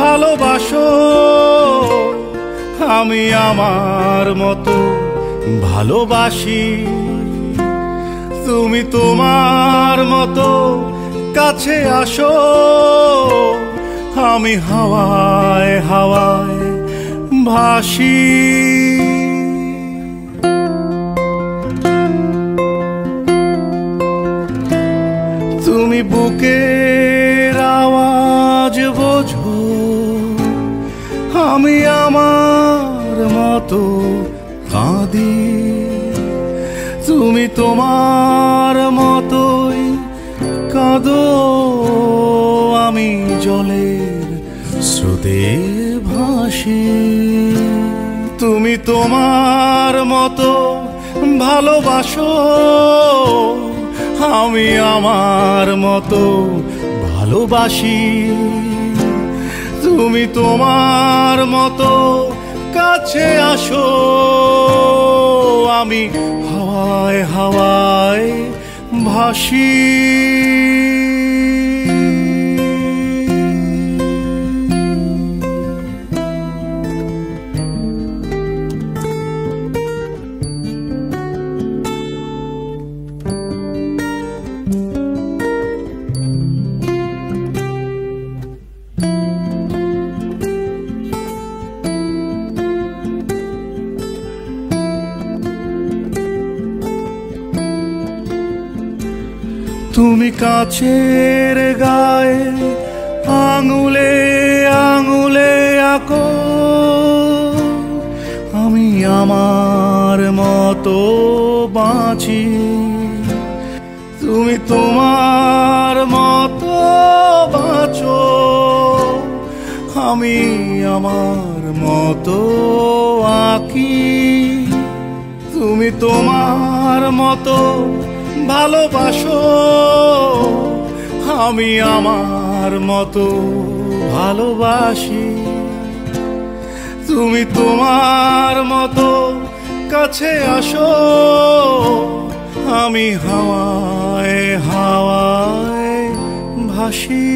ভালোবাসো, আমি আমার মতো ভালোবাসি। তুমি তোমার মতো কাছে আসো, আমি হাওয়ায় হাওয়ায় ভাসি। তুমি বুকের আওয়াজ বোঝো, আমি আমার মতো কাঁদি। তুমি তোমার মতোই কাঁদো, আমি জলের স্রোতে ভাসি। তুমি তোমার মতো ভালোবাসো, আমি আমার মতো ভালোবাসি। তুমি তোমার মতো কাছে আসো, আমি হাওয়ায় হাওয়ায় ভাসি। তুমি কাছের গায়ে আঙুলে আঙুলে আঁকো, আমি আমার মতো বাঁচি। তুমি তোমার মতো বাঁচো, আমি আমার মতো আঁকি। তুমি তোমার মতো ভালোবাসো, আমি আমার মতো ভালোবাসি। তুমি তোমার মতো কাছে আসো, আমি হাওয়ায় হাওয়ায় ভাসি।